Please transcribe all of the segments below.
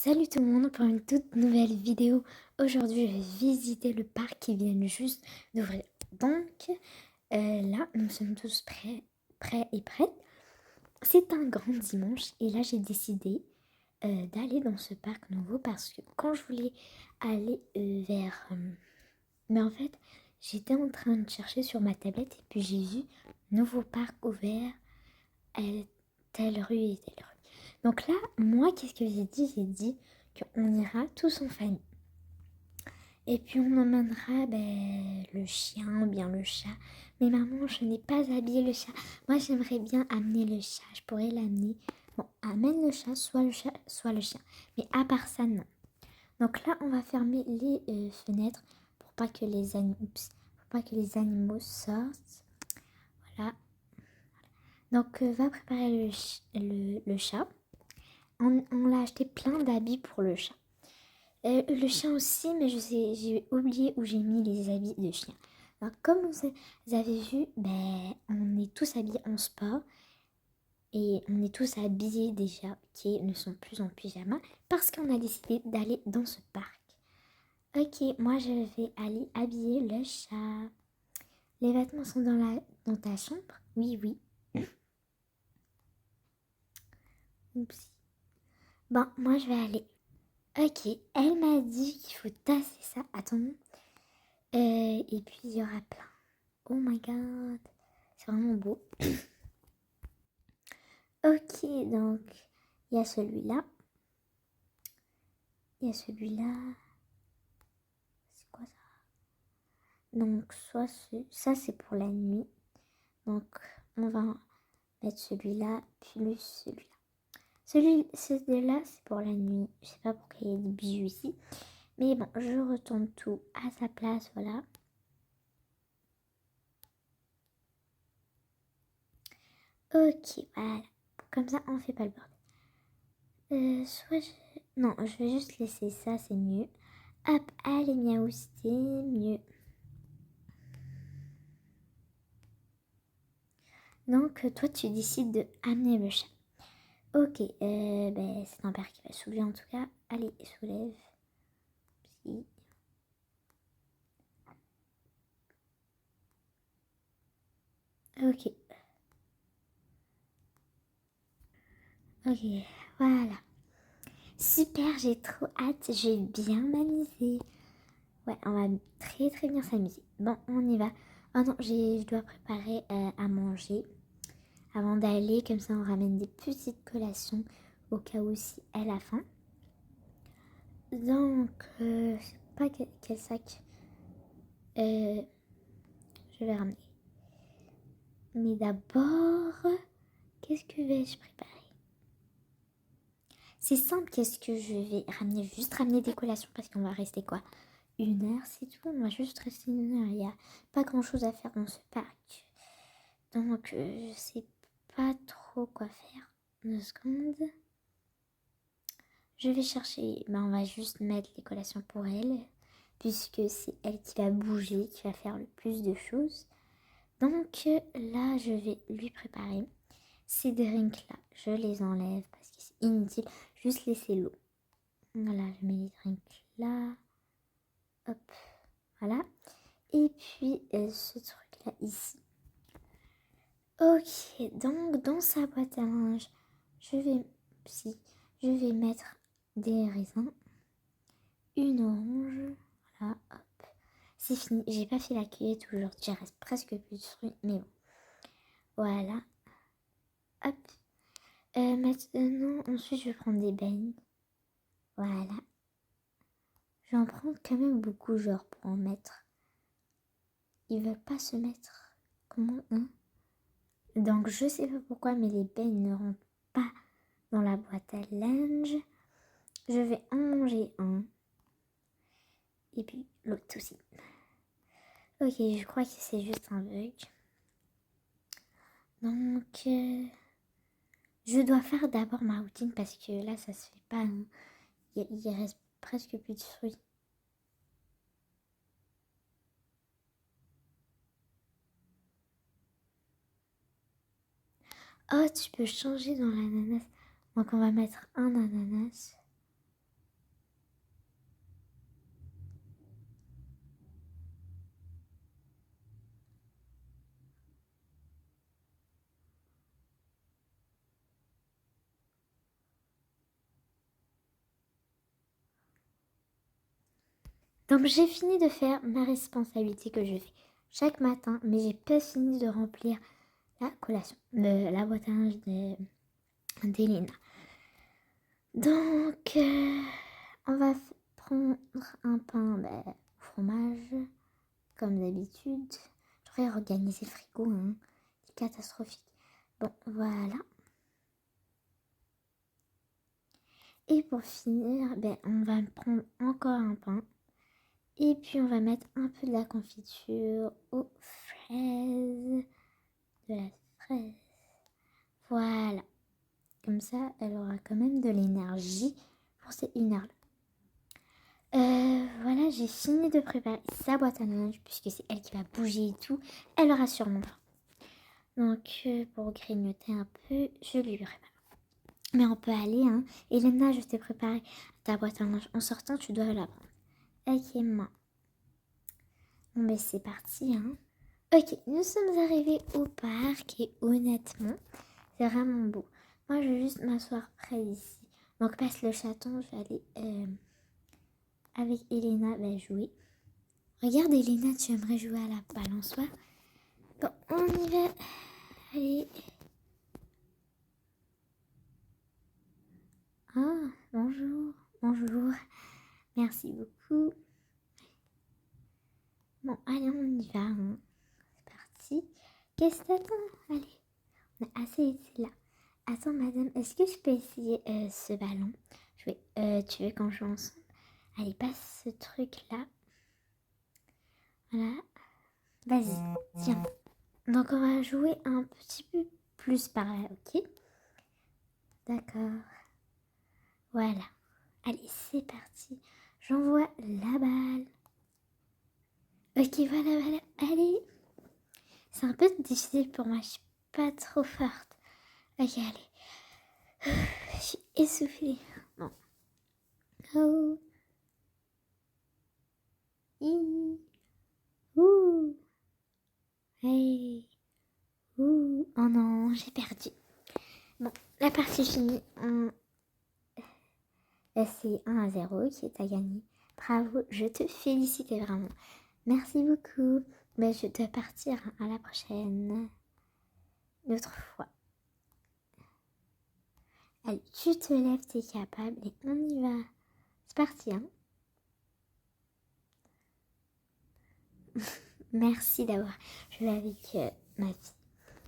Salut tout le monde pour une toute nouvelle vidéo. Aujourd'hui, je vais visiter le parc qui vient juste d'ouvrir. Donc, là, nous sommes tous prêts et prêtes. C'est un grand dimanche et là, j'ai décidé d'aller dans ce parc nouveau parce que quand je voulais aller vers... mais en fait, j'étais en train de chercher sur ma tablette et puis j'ai vu nouveau parc ouvert à telle rue et telle rue. Donc là, moi, qu'est-ce que j'ai dit? J'ai dit qu'on ira tous en famille. Et puis on emmènera le chien ou bien le chat. Mais maman, je n'ai pas habillé le chat. Moi, j'aimerais bien amener le chat. Je pourrais l'amener. Bon, amène le chat, soit le chien. Mais à part ça, non. Donc là, on va fermer les fenêtres pour pas que les animaux sortent. Voilà. Donc, va préparer le chat. On l'a acheté plein d'habits pour le chat. Le chien aussi, mais j'ai oublié où j'ai mis les habits de chien. Alors, comme vous avez vu, on est tous habillés en sport et on est tous habillés déjà, qui ne sont plus en pyjama, parce qu'on a décidé d'aller dans ce parc. Ok, moi je vais aller habiller le chat. Les vêtements sont dans ta chambre? Oui, oui. Oups. Bon, moi je vais aller. Ok, elle m'a dit qu'il faut tasser ça. Attends. Et puis il y aura plein. Oh my god. C'est vraiment beau. Ok, donc il y a celui-là. Il y a celui-là. C'est quoi ça? Donc ça c'est pour la nuit. Donc on va mettre celui-là plus celui-là. Celui-là c'est pour la nuit. Je sais pas pourquoi il y a des bijoux ici. Mais bon, je retourne tout à sa place, voilà. Ok, voilà. Comme ça, on fait pas le bordel. Non, je vais juste laisser ça, c'est mieux. Hop, allez, miaou, c'était mieux. Donc, toi, tu décides de amener le chat. Ok, c'est ton père qui va soulever en tout cas. Allez, soulève. Si. Ok. Ok, voilà. Super, j'ai trop hâte, je vais bien m'amuser. Ouais, on va très très bien s'amuser. Bon, on y va. Oh non, je dois préparer à manger avant d'aller. Comme ça, on ramène des petites collations au cas où si elle a faim. Donc, je sais pas quel sac je vais ramener. Mais d'abord, qu'est-ce que vais-je préparer? C'est simple, qu'est-ce que je vais ramener? Juste ramener des collations parce qu'on va rester quoi? 1 heure, c'est tout. On va juste rester 1 heure. Il n'y a pas grand-chose à faire dans ce parc. Donc, je sais pas trop quoi faire. 2 secondes. Je vais chercher. On va juste mettre les collations pour elle. Puisque c'est elle qui va bouger, qui va faire le plus de choses. Donc là, je vais lui préparer ces drinks-là. Je les enlève parce que c'est inutile. Juste laisser l'eau. Voilà, je mets les drinks là. Hop, voilà. Et puis ce truc-là ici. Ok, donc dans sa boîte à linge, je vais mettre des raisins, une orange. Voilà, hop. C'est fini. J'ai pas fait la cueillette aujourd'hui. Il reste presque plus de fruits, mais bon. Voilà. Hop. Maintenant, ensuite, je vais prendre des beignes. Voilà. Je vais en prendre quand même beaucoup, genre, pour en mettre. Ils veulent pas se mettre. Comment, hein? Donc, je sais pas pourquoi, mais les beignes ne rentrent pas dans la boîte à linge. Je vais en manger un. Et puis, l'autre aussi. Ok, je crois que c'est juste un bug. Donc, je dois faire d'abord ma routine parce que là, ça se fait pas. Hein. Il reste presque plus de fruits. Oh, tu peux changer dans l'ananas. Donc, on va mettre un ananas. Donc j'ai fini de faire ma responsabilité que je fais chaque matin, mais j'ai pas fini de remplir la collation, la boîte à linge d'Elena. Donc on va prendre un pain au fromage, comme d'habitude. J'aurais organisé le frigo, hein. C'est catastrophique. Bon, voilà. Et pour finir, on va prendre encore un pain. Et puis on va mettre un peu de la confiture aux fraises. De la fraise. Voilà. Comme ça, elle aura quand même de l'énergie pour ces 1 heure-là. Voilà, j'ai fini de préparer sa boîte à linge, puisque c'est elle qui va bouger et tout. Elle aura sûrement faim. Donc, pour grignoter un peu, je lui prépare. Mais on peut aller, hein. Elena, je t'ai préparé ta boîte à linge. En sortant, tu dois la prendre. Ok, moi. Bon, ben c'est parti, hein. Ok, nous sommes arrivés au parc et honnêtement, c'est vraiment beau. Moi, je vais juste m'asseoir près d'ici. Donc, passe le chaton, je vais aller avec Elena jouer. Regarde, Elena, tu aimerais jouer à la balançoire? Bon, on y va. Allez. Ah, bonjour. Bonjour. Merci beaucoup. Bon, allez, on y va. Hein. C'est parti. Qu'est-ce que t'attends? Allez, on a assez été là. Attends, madame, est-ce que je peux essayer ce ballon? Tu veux qu'on joue ensemble? Allez, passe ce truc-là. Voilà. Vas-y, tiens. Donc, on va jouer un petit peu plus par là, ok? D'accord. Voilà. Allez, c'est parti. J'envoie la balle. Ok, voilà. Allez. C'est un peu difficile pour moi. Je suis pas trop forte. Ok, allez. Je suis essoufflée. Bon. Oh. Ouh. Hey. Ouh. Oh non, j'ai perdu. Bon, la partie finie. C'est 1-0 qui est à gagner. Bravo, je te félicite vraiment. Merci beaucoup. Mais je dois partir, hein. À la prochaine. Une autre fois. Allez, tu te lèves, t'es capable et on y va. C'est parti, hein. Merci d'avoir joué avec ma fille.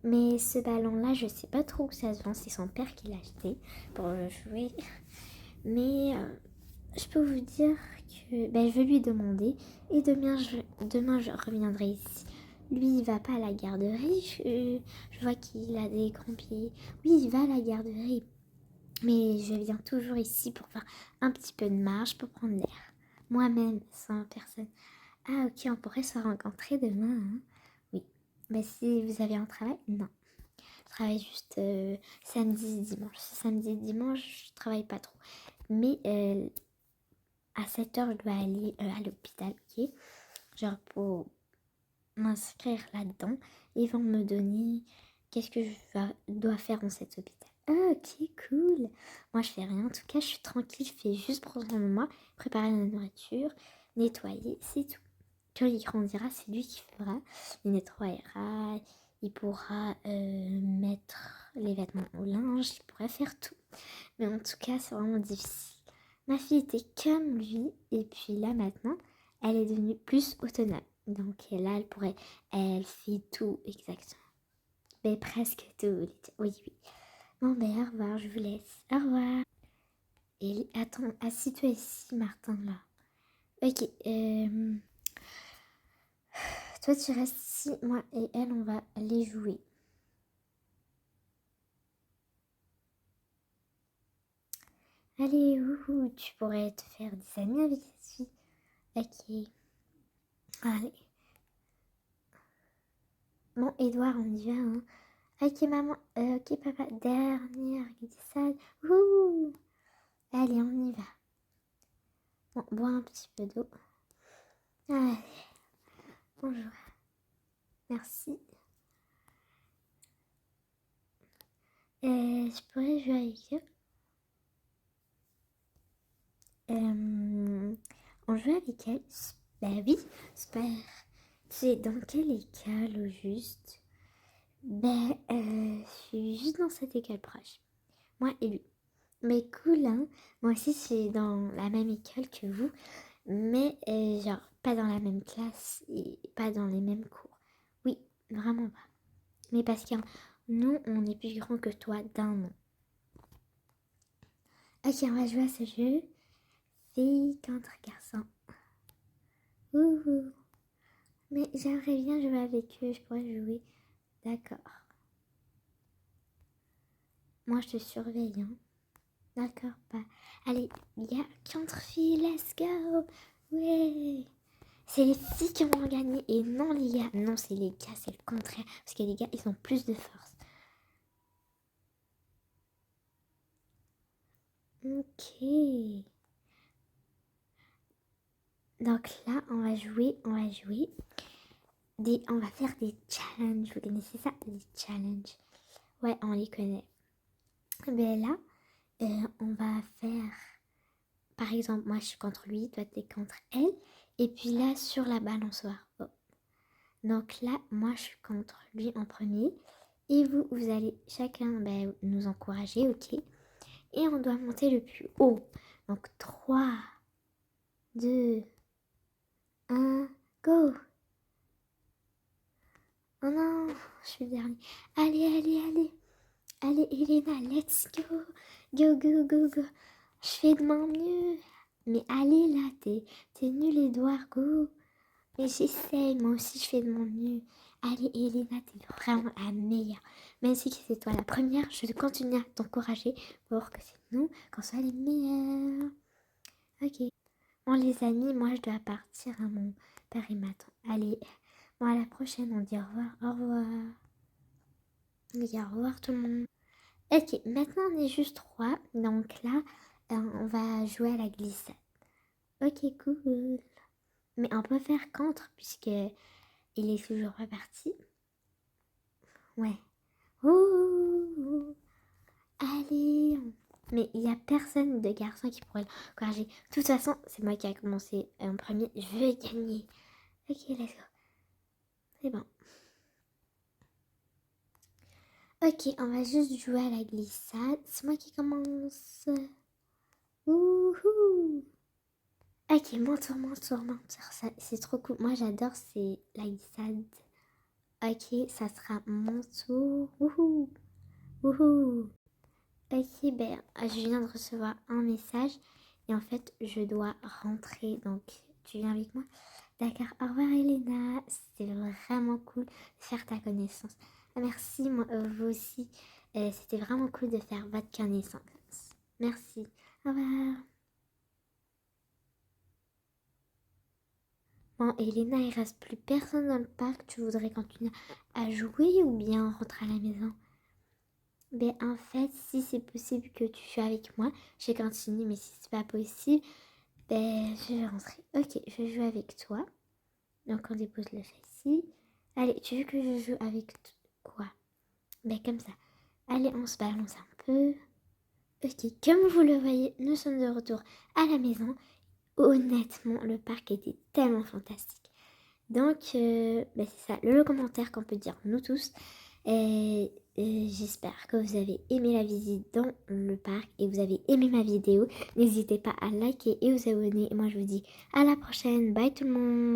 Mais ce ballon-là, je sais pas trop où ça se vend. C'est son père qui l'a acheté pour jouer. Mais je peux vous dire que je vais lui demander. Et demain, je reviendrai ici. Lui, il va pas à la garderie. Je vois qu'il a des grands pieds. Oui, il va à la garderie. Mais je viens toujours ici pour faire un petit peu de marche, pour prendre l'air. Moi-même, sans personne. Ah ok, on pourrait se rencontrer demain. Hein. Oui. Mais si vous avez un travail, non. Je travaille juste samedi et dimanche. Samedi et dimanche, je travaille pas trop. Mais à 7h, je dois aller à l'hôpital, ok? Genre pour m'inscrire là-dedans. Ils vont me donner qu'est-ce que dois faire dans cet hôpital. Ah, ok, cool. Moi, je fais rien. En tout cas, je suis tranquille. Je fais juste prendre soin de moi, préparer la nourriture, nettoyer, c'est tout. Quand il grandira, c'est lui qui fera. Il nettoyera, il pourra mettre les vêtements au linge, il pourra faire tout. Mais en tout cas, c'est vraiment difficile. Ma fille était comme lui, et puis là maintenant, elle est devenue plus autonome. Donc là, elle fait tout exactement. Mais presque tout. Oui. Bon, au revoir, je vous laisse. Au revoir. Et attends, assis-toi ici, Martin, là. Ok, toi tu restes ici, moi et elle, on va aller jouer. Allez, tu pourrais te faire des amis avec cette fille. Ok. Allez. Bon, Edouard, on y va, hein. Ok, maman. Ok, papa. Dernière glissade. Ouh. Allez, on y va. Bon, bois un petit peu d'eau. Allez. Bonjour. Merci. Je pourrais jouer avec eux. On en jouer avec elle? Ben oui, super. Tu es dans quelle école au juste? Ben, je suis juste dans cette école proche. Moi et lui. Mais cool, hein? Moi aussi, je suis dans la même école que vous, mais genre pas dans la même classe et pas dans les mêmes cours. Oui, vraiment pas. Mais parce que nous, on est plus grand que toi d'un an. Ok, on va jouer à ce jeu. Fille contre garçon. Ouhou. Mais j'aimerais bien jouer avec eux, je pourrais jouer. D'accord. Moi, je te surveille, hein. D'accord, pas. Allez, il y a contre filles, let's go. Ouais. C'est les filles qui vont gagner et non les gars. Non, c'est les gars, c'est le contraire. Parce que les gars, ils ont plus de force. Ok. Donc là, on va jouer. On va faire des challenges. Vous connaissez ça? Les challenges. Ouais, on les connaît. Ben là, on va faire... Par exemple, moi, je suis contre lui, toi, t'es contre elle. Et puis là, sur la balançoire. Oh. Donc là, moi, je suis contre lui en premier. Et vous allez chacun nous encourager, ok? Et on doit monter le plus haut. Donc 3, 2, 1, go! Oh non, je suis le dernier. Allez, allez, allez. Allez, Elena, let's go. Go, go, go, go. Je fais de mon mieux. Mais allez là, t'es nul Edouard, go. Mais j'essaye, moi aussi je fais de mon mieux. Allez Elena, t'es vraiment la meilleure. Même si c'est toi la première, je continue à t'encourager pour que c'est nous qu'on soit les meilleurs. Ok. Bon les amis, moi je dois partir à mon père il m'attend. Allez, bon à la prochaine, on dit au revoir, au revoir. On dit au revoir tout le monde. Ok, maintenant on est juste trois, donc là on va jouer à la glissade. Ok, cool. Mais on peut faire contre puisque il est toujours pas parti. Ouais. Ouh, allez. Mais il n'y a personne de garçon qui pourrait l'encourager. De toute façon, c'est moi qui a commencé en premier. Je veux gagner. Ok, let's go. C'est bon. Ok, on va juste jouer à la glissade. C'est moi qui commence. Ouhou. Ok, mon tour, mon tour, mon tour. C'est trop cool. Moi, j'adore, c'est la glissade. Ok, ça sera mon tour. Wouhou. Wouhou. Ok, ben, je viens de recevoir un message et en fait, je dois rentrer. Donc, tu viens avec moi? D'accord. Au revoir, Elena. C'était vraiment cool de faire ta connaissance. Ah, merci, moi, vous aussi. C'était vraiment cool de faire votre connaissance. Merci. Au revoir. Bon, Elena, il reste plus personne dans le parc. Tu voudrais continuer à jouer ou bien rentrer à la maison? Ben en fait, si c'est possible que tu sois avec moi, je continue, mais si c'est pas possible, ben je vais rentrer. Ok, je vais jouer avec toi. Donc on dépose le fait ici. Allez, tu veux que je joue avec quoi? Ben comme ça. Allez, on se balance un peu. Ok, comme vous le voyez, nous sommes de retour à la maison. Honnêtement, le parc était tellement fantastique. Donc, ben c'est ça, le commentaire qu'on peut dire nous tous. Et j'espère que vous avez aimé la visite dans le parc et vous avez aimé ma vidéo. N'hésitez pas à liker et vous abonner. Et moi, je vous dis à la prochaine. Bye tout le monde.